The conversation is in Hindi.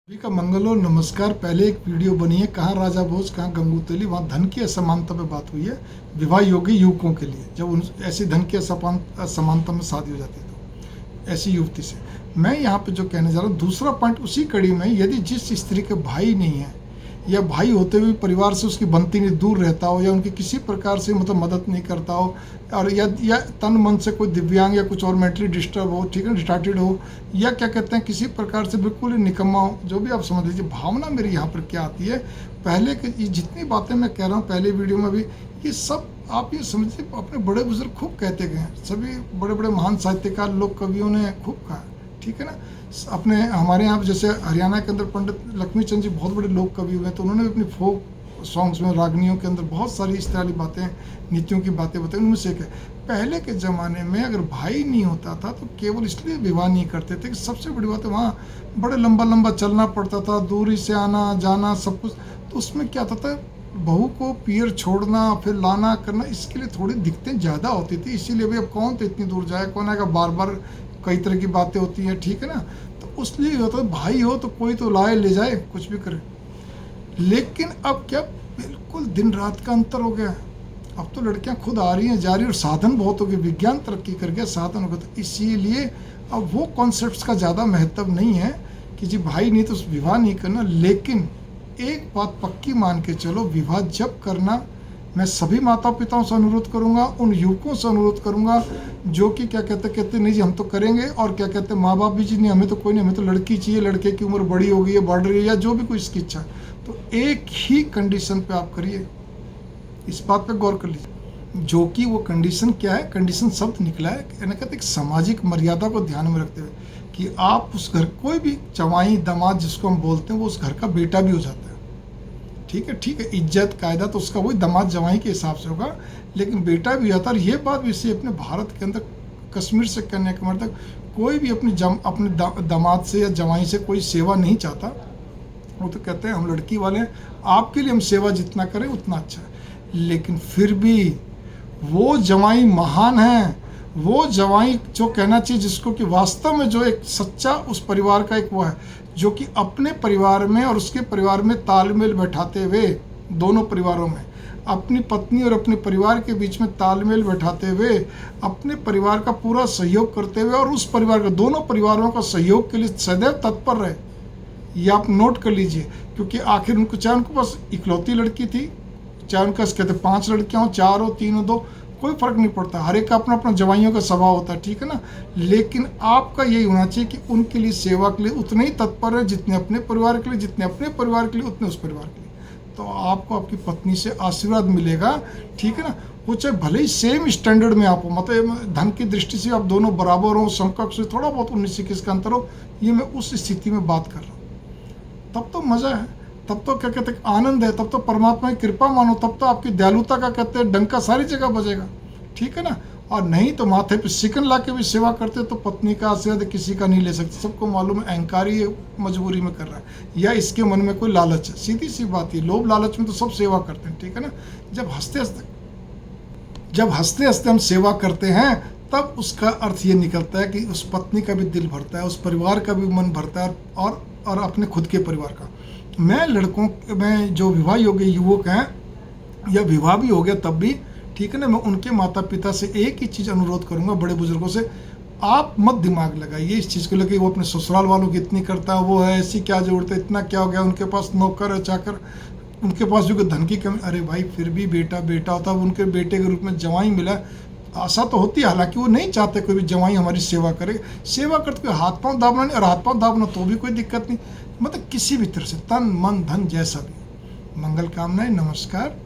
सभी का मंगल हो। नमस्कार। पहले एक वीडियो बनी है, कहाँ राजा भोज कहाँ गंगू तेली, वहाँ धन की असमानता पे बात हुई है विवाह योग्य युवकों के लिए, जब उन ऐसी धन की असमानता में शादी हो जाती है तो ऐसी युवती से मैं यहाँ पे जो कहने जा रहा हूँ, दूसरा पॉइंट उसी कड़ी में, यदि जिस स्त्री के भाई नहीं है या भाई होते हुए परिवार से उसकी बनती नहीं, दूर रहता हो या उनकी किसी प्रकार से मदद नहीं करता हो, और या तन मन से कोई दिव्यांग या कुछ और मेंटली डिस्टर्ब हो, ठीक है, डिस्टार्टेड हो, या क्या कहते हैं किसी प्रकार से बिल्कुल ही निकम्मा हो, जो भी आप समझ लीजिए। भावना मेरी यहाँ पर क्या आती है, पहले के जितनी बातें मैं कह रहा हूँ पहले वीडियो में भी, ये सब आप ये समझिए अपने बड़े बुजुर्ग खूब कहते गए हैं, सभी बड़े बड़े महान साहित्यकार लोग कवियों ने खूब कहा, ठीक है ना। अपने हमारे यहाँ जैसे हरियाणा के अंदर पंडित लक्ष्मी चंद जी बहुत बड़े लोक कवि हुए, तो उन्होंने भी अपनी फोक सॉन्ग्स में, रागनियों के अंदर बहुत सारी इस तरह की बातें, नीतियों की बातें बताई। उनमें से पहले के ज़माने में अगर भाई नहीं होता था तो केवल इसलिए विवाह नहीं करते थे कि सबसे बड़ी बात है वहाँ बड़े लंबा लंबा चलना पड़ता था, दूरी से आना जाना सब कुछ, तो उसमें क्या होता था, बहू को पियर छोड़ना फिर लाना करना, इसके लिए थोड़ी दिक्कतें ज़्यादा होती थी। इसीलिए भी अब कौन तो इतनी दूर जाए, कौन आएगा, बार बार कई तरह की बातें होती हैं, ठीक है ना। तो उसलिए होता है भाई हो तो कोई तो लाए ले जाए, कुछ भी करे। लेकिन अब क्या, बिल्कुल दिन रात का अंतर हो गया। अब तो लड़कियां खुद आ रही हैं, जा रही हैं, और साधन बहुत हो गए, विज्ञान तरक्की कर गया, साधन हो गया, तो इसीलिए अब वो कॉन्सेप्ट्स का ज़्यादा महत्व नहीं है कि जी भाई नहीं तो विवाह नहीं करना। लेकिन एक बात पक्की मान के चलो, विवाह जब करना, मैं सभी माता पिताओं से अनुरोध करूंगा, उन युवकों से अनुरोध करूंगा जो कि क्या कहते नहीं जी हम तो करेंगे, और क्या कहते माँ बाप भी जी नहीं हमें तो कोई नहीं, हमें तो लड़की चाहिए, लड़के की उम्र बड़ी हो गई है, बढ़ रही है, या जो भी कोई इसकी इच्छा, तो एक ही कंडीशन पे आप करिए, इस बात पे गौर कर लीजिए, जो कि वो कंडीशन क्या है। कंडीशन शब्द निकला है, कहते एक सामाजिक मर्यादा को ध्यान में रखते हुए कि आप उस घर, कोई भी जवाई दामाद जिसको हम बोलते हैं, वो उस घर का बेटा भी हो जाता है, ठीक है, इज्जत कायदा तो उसका वही दामाद जवाई के हिसाब से होगा, लेकिन बेटा भी आता है। और ये बात भी इसे अपने भारत के अंदर कश्मीर से कन्याकुमारी तक कोई भी अपने दामाद से या जवाई से कोई सेवा नहीं चाहता। वो तो कहते हैं हम लड़की वाले हैं, आपके लिए हम सेवा जितना करें उतना अच्छा है। लेकिन फिर भी वो जवाई महान है, वो जवाई जो कहना चाहिए जिसको कि वास्तव में जो एक सच्चा उस परिवार का एक वो है, जो कि अपने परिवार में और उसके परिवार में तालमेल बैठाते हुए, दोनों परिवारों में अपनी पत्नी और अपने परिवार के बीच में तालमेल बैठाते हुए, अपने परिवार का पूरा सहयोग करते हुए, और उस परिवार का, दोनों परिवारों का सहयोग के लिए सदैव तत्पर रहे। ये आप नोट कर लीजिए, क्योंकि आखिर उनको, चाहे उनको बस इकलौती लड़की थी, चाहे उनका कहते 5 लड़कियां हो, 4 हो, 3 हो, 2, कोई फर्क नहीं पड़ता, हर एक का अपना अपना जवाइयों का स्वभाव होता है, ठीक है ना। लेकिन आपका यही होना चाहिए कि उनके लिए सेवा के लिए उतने ही तत्पर है जितने अपने परिवार के लिए, जितने अपने परिवार के लिए उतने उस परिवार के लिए। तो आपको आपकी पत्नी से आशीर्वाद मिलेगा, ठीक है ना। वो चाहे भले ही सेम स्टैंडर्ड में आप हो, मतलब धन की दृष्टि से आप दोनों बराबर हो, समकक्ष, थोड़ा बहुत 19-21 का अंतर हो, ये मैं उस स्थिति में बात कर रहा हूँ। तब तो मज़ा है, तब तो क्या कहते हैं आनंद है, तब तो परमात्मा की कृपा मानो, तब तो आपकी दयालुता का कहते हैं डंका सारी जगह बजेगा, ठीक है ना। और नहीं तो माथे पे सिकन ला के भी सेवा करते तो पत्नी का आशीर्वाद किसी का नहीं ले सकते। सबको मालूम है अहंकारी मजबूरी में कर रहा है, या इसके मन में कोई लालच है, सीधी सी बात है। लोभ लालच में तो सब सेवा करते हैं, ठीक है ना। जब हंसते हंसते हम सेवा करते हैं, तब उसका अर्थ ये निकलता है कि उस पत्नी का भी दिल भरता है, उस परिवार का भी मन भरता है, और अपने खुद के परिवार का। मैं लड़कों में जो विवाह योग्य युवक हैं, या विवाह भी हो गया तब भी, ठीक है ना, मैं उनके माता पिता से एक ही चीज़ अनुरोध करूंगा, बड़े बुजुर्गों से, आप मत दिमाग लगाइए इस चीज़ को लेकर वो अपने ससुराल वालों की इतनी करता है, वो है, ऐसी क्या जरूरत है, इतना क्या हो गया, उनके पास नौकर है, चाकर, उनके पास जो धन की कमी। अरे भाई, फिर भी बेटा बेटा होता है, उनके बेटे के रूप में जवाई मिला, आशा तो होती है, हालांकि वो नहीं चाहते कोई भी जवाई हमारी सेवा करे, सेवा करते हुए हाथ पांव दाबना नहीं, और हाथ पांव दाबना तो भी कोई दिक्कत नहीं, मतलब किसी भी तरह से तन मन धन जैसा भी। मंगल कामनाएं, नमस्कार।